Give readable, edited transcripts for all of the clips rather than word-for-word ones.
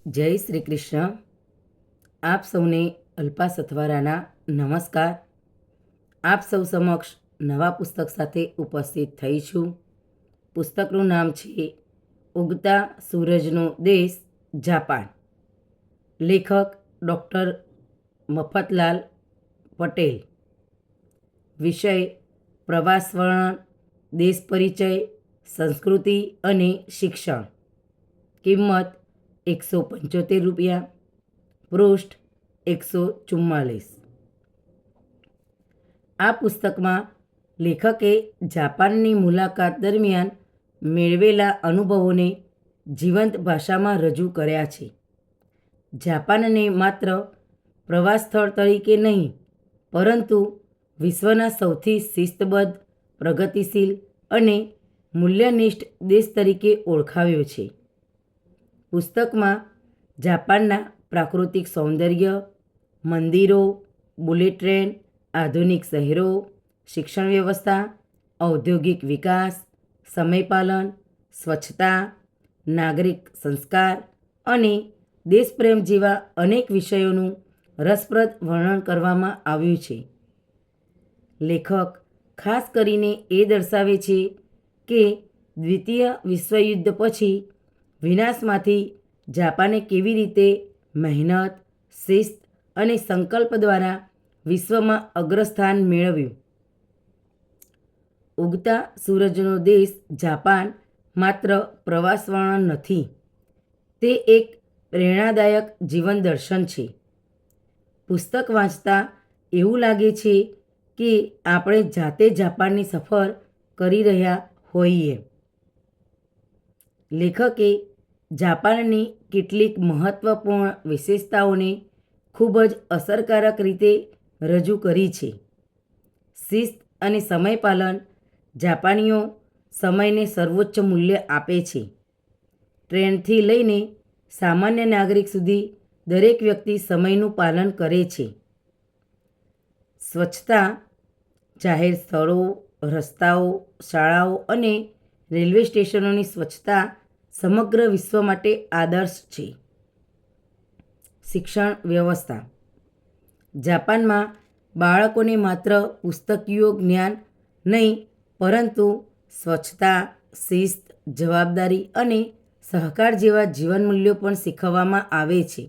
જય શ્રી કૃષ્ણ. આપ સૌને અલ્પા સથવારાના નમસ્કાર. આપ સૌ સમક્ષ નવા પુસ્તક સાથે ઉપસ્થિત થઈ છું. પુસ્તકનું નામ છે ઉગતા સૂરજનો દેશ જાપાન. લેખક ડૉક્ટર મફતલાલ પટેલ. વિષય પ્રવાસ વર્ણન, દેશ પરિચય, સંસ્કૃતિ અને શિક્ષણ. કિંમત ₹175. પૃષ્ઠ 144. આ પુસ્તકમાં લેખકે જાપાનની મુલાકાત દરમિયાન મેળવેલા અનુભવોને જીવંત ભાષામાં રજૂ કર્યા છે. જાપાનને માત્ર પ્રવાસ સ્થળ તરીકે નહીં, પરંતુ વિશ્વના સૌથી શિસ્તબદ્ધ, પ્રગતિશીલ અને મૂલ્યનિષ્ઠ દેશ તરીકે ઓળખાવ્યો છે. પુસ્તકમાં જાપાનના પ્રાકૃતિક સૌંદર્ય, મંદિરો, બુલેટ ટ્રેન, આધુનિક શહેરો, શિક્ષણ વ્યવસ્થા, ઔદ્યોગિક વિકાસ, સમયપાલન, સ્વચ્છતા, નાગરિક સંસ્કાર અને દેશપ્રેમ જેવા અનેક વિષયોનું રસપ્રદ વર્ણન કરવામાં આવ્યું છે. લેખક ખાસ કરીને એ દર્શાવે છે કે દ્વિતીય વિશ્વયુદ્ધ પછી વિનાશમાંથી જાપાને કેવી રીતે મહેનત, શિસ્ત અને સંકલ્પ દ્વારા વિશ્વમાં અગ્રસ્થાન મેળવ્યું. ઉગતા સૂરજનો દેશ જાપાન માત્ર પ્રવાસ વર્ણન નથી, તે એક પ્રેરણાદાયક જીવન દર્શન છે. પુસ્તક વાંચતા એવું લાગે છે કે આપણે જાતે જાપાનની સફર કરી રહ્યા હોઈએ. લેખકે જાપાનની કેટલીક મહત્ત્વપૂર્ણ વિશેષતાઓને ખૂબ જ અસરકારક રીતે રજૂ કરી છે. શિસ્ત અને સમયપાલન. જાપાનીઓ સમયને સર્વોચ્ચ મૂલ્ય આપે છે. ટ્રેનથી લઈને સામાન્ય નાગરિક સુધી દરેક વ્યક્તિ સમયનું પાલન કરે છે. સ્વચ્છતા. જાહેર સ્થળો, રસ્તાઓ, શાળાઓ અને રેલવે સ્ટેશનોની સ્વચ્છતા સમગ્ર વિશ્વ માટે આદર્શ છે. શિક્ષણ વ્યવસ્થા. જાપાનમાં બાળકોને માત્ર પુસ્તકીય જ્ઞાન નહીં, પરંતુ સ્વચ્છતા, શિસ્ત, જવાબદારી અને સહકાર જેવા જીવન મૂલ્યો પણ શીખવવામાં આવે છે.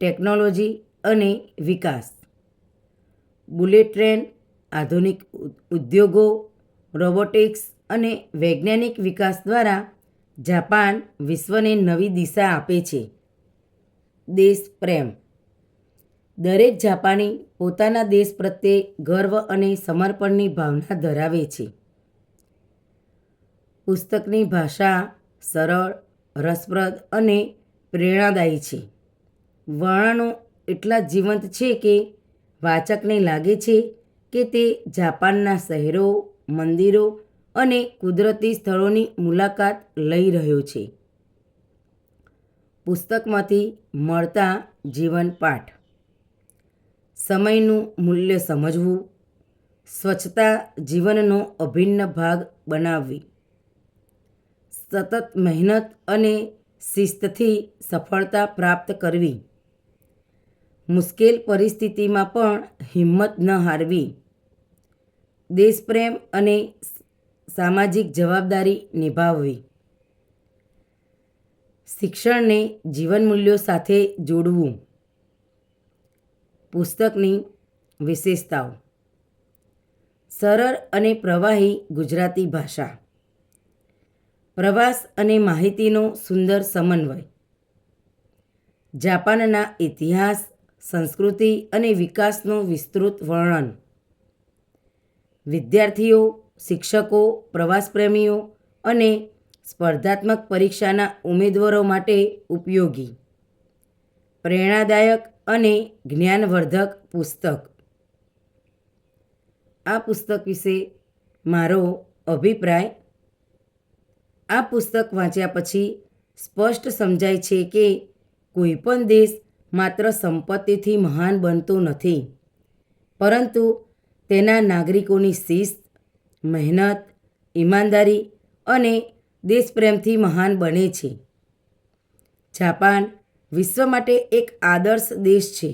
ટેકનોલોજી અને વિકાસ. બુલેટ ટ્રેન, આધુનિક ઉદ્યોગો, રોબોટિક્સ અને વૈજ્ઞાનિક વિકાસ દ્વારા જાપાન વિશ્વને નવી દિશા આપે છે. દેશ પ્રેમ. દરેક જાપાની પોતાના દેશ પ્રત્યે ગર્વ અને સમર્પણની ભાવના ધરાવે છે. પુસ્તકની ભાષા સરળ, રસપ્રદ અને પ્રેરણાદાયી છે. વર્ણનો એટલા જીવંત છે કે વાચકને લાગે છે કે તે જાપાનના શહેરો, મંદિરો અને કુદરતી સ્થળોની મુલાકાત લઈ રહ્યો છે. પુસ્તકમાંથી મળતા જીવન પાઠ. સમયનું મૂલ્ય સમજવું. સ્વચ્છતા જીવનનો અભિન્ન ભાગ બનાવવી. સતત મહેનત અને શિસ્તથી સફળતા પ્રાપ્ત કરવી. મુશ્કેલ પરિસ્થિતિમાં પણ હિંમત ન હારવી. દેશપ્રેમ અને સામાજિક જવાબદારી નિભાવવી. શિક્ષણને જીવન મૂલ્યો સાથે જોડવું. પુસ્તકની વિશેષતાઓ. સરળ અને પ્રવાહી ગુજરાતી ભાષા. પ્રવાસ અને માહિતીનો સુંદર સમન્વય. જાપાનના ઇતિહાસ, સંસ્કૃતિ અને વિકાસનું વિસ્તૃત વર્ણન. વિદ્યાર્થીઓ, શિક્ષકો, પ્રવાસપ્રેમીઓ અને સ્પર્ધાત્મક પરીક્ષાના ઉમેદવારો માટે ઉપયોગી, પ્રેરણાદાયક અને જ્ઞાનવર્ધક પુસ્તક. આ પુસ્તક વિશે મારો અભિપ્રાય. આ પુસ્તક વાંચ્યા પછી સ્પષ્ટ સમજાય છે કે કોઈ પણ દેશ માત્ર સંપત્તિથી મહાન બનતો નથી, પરંતુ તેના નાગરિકોની શિસ્ત, મહેનત, ઈમાનદારી અને દેશપ્રેમથી મહાન બને છે. જાપાન વિશ્વ માટે એક આદર્શ દેશ છે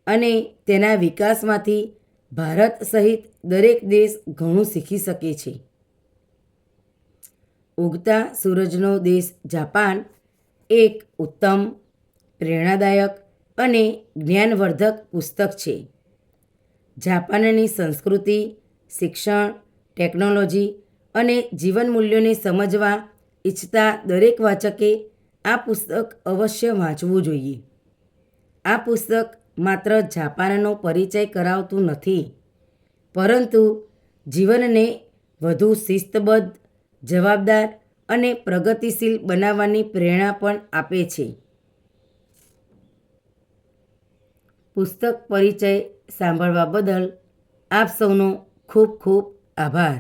અને તેના વિકાસમાંથી ભારત સહિત દરેક દેશ ઘણું શીખી શકે છે. ઉગતા સૂરજનો દેશ જાપાન એક ઉત્તમ, પ્રેરણાદાયક અને જ્ઞાનવર્ધક પુસ્તક છે. જાપાનની સંસ્કૃતિ, શિક્ષણ, ટેકનોલોજી અને જીવન મૂલ્યોને સમજવા ઈચ્છતા દરેક વાચકે આ પુસ્તક અવશ્ય વાંચવું જોઈએ. આ પુસ્તક માત્ર જાપાનનો પરિચય કરાવતું નથી, પરંતુ જીવનને વધુ શિસ્તબદ્ધ, જવાબદાર અને પ્રગતિશીલ બનાવવાની પ્રેરણા પણ આપે છે. પુસ્તક પરિચય સાંભળવા બદલ આપ સૌનો ખૂબ ખૂબ આભાર.